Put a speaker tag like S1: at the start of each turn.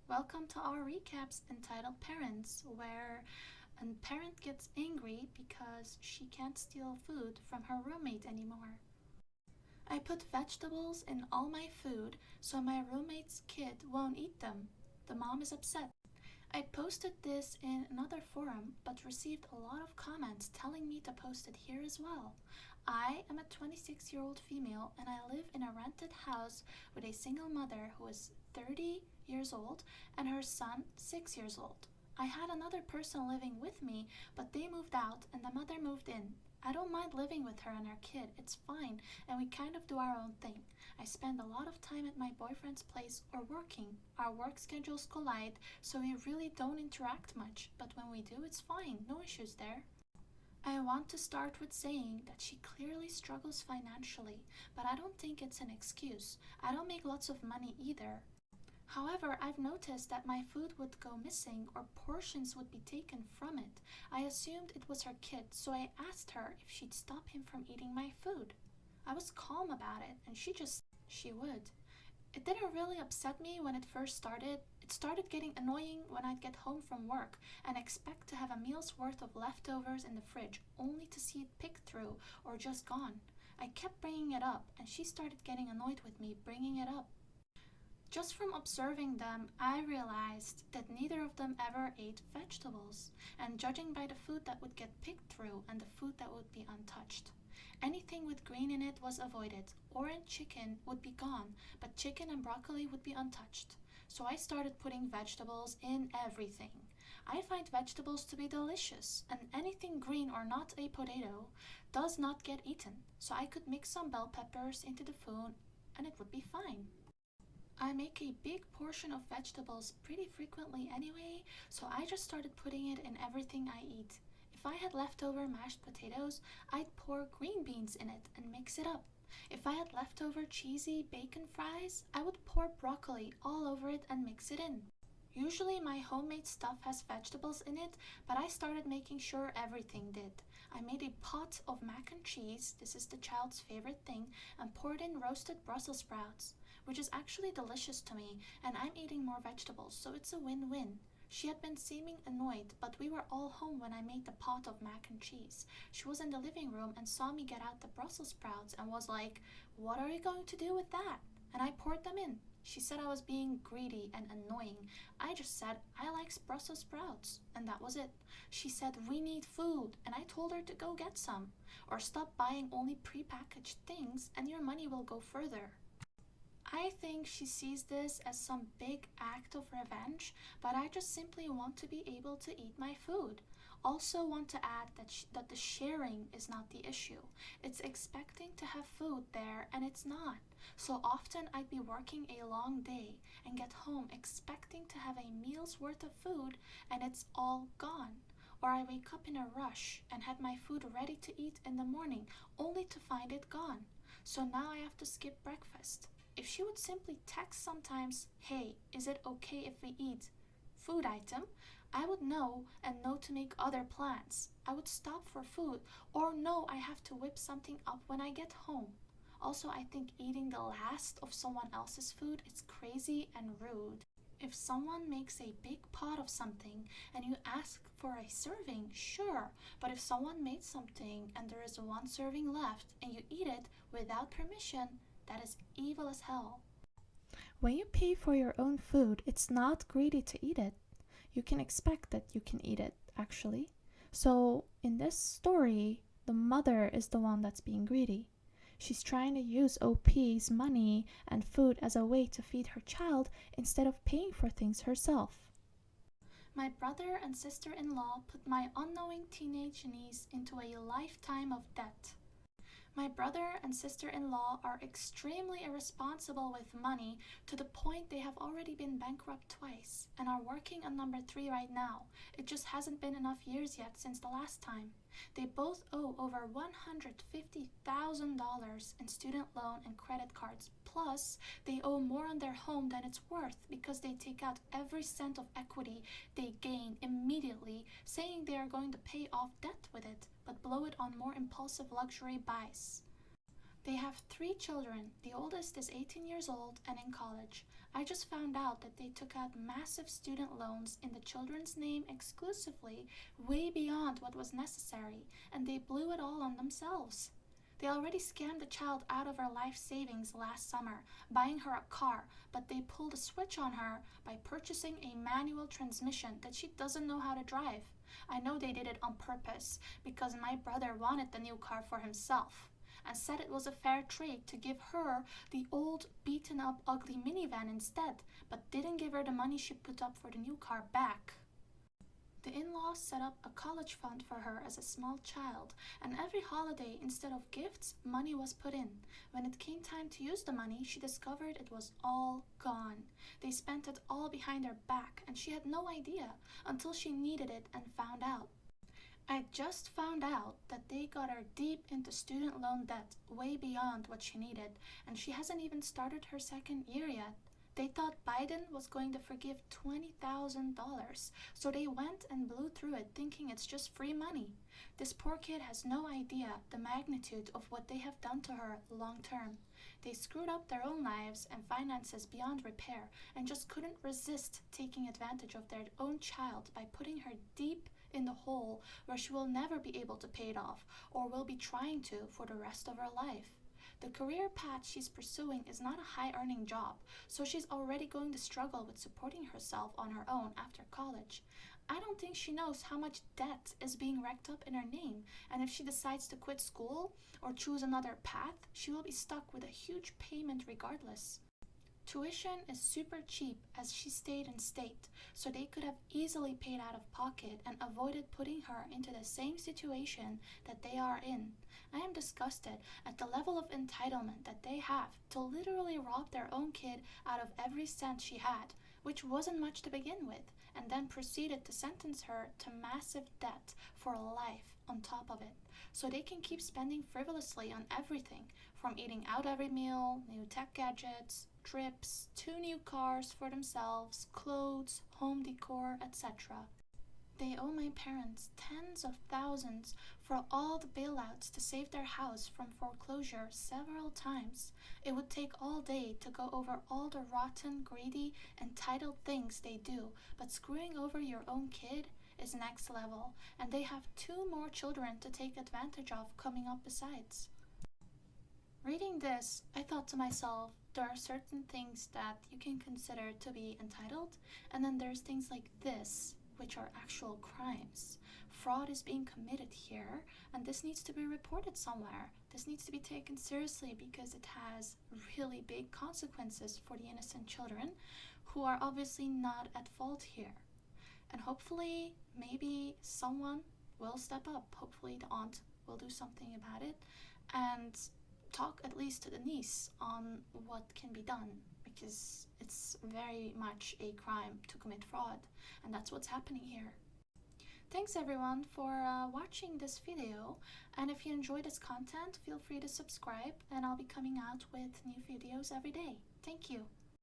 S1: Welcome to our recaps entitled Parents, where a parent gets angry because she can't steal food from her roommate anymore. I put vegetables in all my food so my roommate's kid won't eat them. The mom is upset. I posted this in another forum but received a lot of comments telling me to post it here as well. I am a 26-year-old female and I live in a rented house with a single mother who is 30 years old and her son 6 years old. I had another person living with me, but they moved out and the mother moved in. I don't mind living with her and her kid, it's fine, and we kind of do our own thing. I spend a lot of time at my boyfriend's place or working. Our work schedules collide, so we really don't interact much, but when we do, it's fine, no issues there. I want to start with saying that she clearly struggles financially, but I don't think it's an excuse. I don't make lots of money either. However, I've noticed that my food would go missing or portions would be taken from it. I assumed it was her kid, so I asked her if she'd stop him from eating my food. I was calm about it, and she would. It didn't really upset me when it first started. It started getting annoying when I'd get home from work and expect to have a meal's worth of leftovers in the fridge only to see it picked through or just gone. I kept bringing it up, and she started getting annoyed with me bringing it up. Just from observing them, I realized that neither of them ever ate vegetables, and judging by the food that would get picked through and the food that would be untouched. Anything with green in it was avoided. Orange chicken would be gone, but chicken and broccoli would be untouched. So I started putting vegetables in everything. I find vegetables to be delicious, and anything green or not a potato does not get eaten. So I could mix some bell peppers into the food and it would be fine. I make a big portion of vegetables pretty frequently anyway, so I just started putting it in everything I eat. If I had leftover mashed potatoes, I'd pour green beans in it and mix it up. If I had leftover cheesy bacon fries, I would pour broccoli all over it and mix it in. Usually my homemade stuff has vegetables in it, but I started making sure everything did. I made a pot of mac and cheese, this is the child's favorite thing, and poured in roasted Brussels sprouts, which is actually delicious to me, and I'm eating more vegetables, so it's a win-win. She had been seeming annoyed, but we were all home when I made the pot of mac and cheese. She was in the living room and saw me get out the Brussels sprouts and was like, "What are you going to do with that?" And I poured them in. She said I was being greedy and annoying. I just said I like Brussels sprouts, and that was it. She said we need food, and I told her to go get some. Or stop buying only prepackaged things and your money will go further. I think she sees this as some big act of revenge, but I just simply want to be able to eat my food. Also want to add that the sharing is not the issue. It's expecting to have food there and it's not. So often I'd be working a long day and get home expecting to have a meal's worth of food and it's all gone. Or I wake up in a rush and had my food ready to eat in the morning only to find it gone. So now I have to skip breakfast. If she would simply text sometimes, "Hey, is it okay if we eat food item?" I would know and know to make other plans. I would stop for food or know I have to whip something up when I get home. Also, I think eating the last of someone else's food is crazy and rude. If someone makes a big pot of something and you ask for a serving, sure, but if someone made something and there is one serving left and you eat it without permission, that is evil as hell. When you pay for your own food, it's not greedy to eat it. You can expect that you can eat it, actually. So, in this story, the mother is the one that's being greedy. She's trying to use OP's money and food as a way to feed her child instead of paying for things herself. My brother and sister-in-law put my unknowing teenage niece into a lifetime of debt. My brother and sister-in-law are extremely irresponsible with money to the point they have already been bankrupt twice and are working on number 3 right now. It just hasn't been enough years yet since the last time. They both owe over $150,000 in student loan and credit cards. Plus, they owe more on their home than it's worth because they take out every cent of equity they gain immediately, saying they are going to pay off debt with it, but blow it on more impulsive luxury buys. They have 3 children. The oldest is 18 years old and in college. I just found out that they took out massive student loans in the children's name exclusively, way beyond what was necessary, and they blew it all on themselves. They already scammed the child out of her life savings last summer, buying her a car, but they pulled a switch on her by purchasing a manual transmission that she doesn't know how to drive. I know they did it on purpose because my brother wanted the new car for himself and said it was a fair trade to give her the old, beaten up, ugly minivan instead, but didn't give her the money she put up for the new car back. The in-laws set up a college fund for her as a small child, and every holiday, instead of gifts, money was put in. When it came time to use the money, she discovered it was all gone. They spent it all behind her back, and she had no idea until she needed it and found out. I just found out that they got her deep into student loan debt, way beyond what she needed, and she hasn't even started her second year yet. They thought Biden was going to forgive $20,000, so they went and blew through it thinking it's just free money. This poor kid has no idea the magnitude of what they have done to her long term. They screwed up their own lives and finances beyond repair and just couldn't resist taking advantage of their own child by putting her deep in the hole where she will never be able to pay it off or will be trying to for the rest of her life. The career path she's pursuing is not a high-earning job, so she's already going to struggle with supporting herself on her own after college. I don't think she knows how much debt is being racked up in her name, and if she decides to quit school or choose another path, she will be stuck with a huge payment regardless. Tuition is super cheap as she stayed in state, so they could have easily paid out of pocket and avoided putting her into the same situation that they are in. I am disgusted at the level of entitlement that they have to literally rob their own kid out of every cent she had, which wasn't much to begin with, and then proceeded to sentence her to massive debt for life on top of it, so they can keep spending frivolously on everything, from eating out every meal, new tech gadgets, trips, 2 new cars for themselves, clothes, home decor, etc. They owe my parents tens of thousands for all the bailouts to save their house from foreclosure several times. It would take all day to go over all the rotten, greedy, entitled things they do, but screwing over your own kid is next level, and they have 2 more children to take advantage of coming up besides. Reading this, I thought to myself, there are certain things that you can consider to be entitled, and then there's things like this, which are actual crimes. Fraud is being committed here, and this needs to be reported somewhere. This needs to be taken seriously because it has really big consequences for the innocent children who are obviously not at fault here. And hopefully, maybe someone will step up. Hopefully the aunt will do something about it and talk at least to the niece on what can be done, because it's very much a crime to commit fraud, and that's what's happening here. Thanks everyone for watching this video, and if you enjoy this content, feel free to subscribe, and I'll be coming out with new videos every day. Thank you.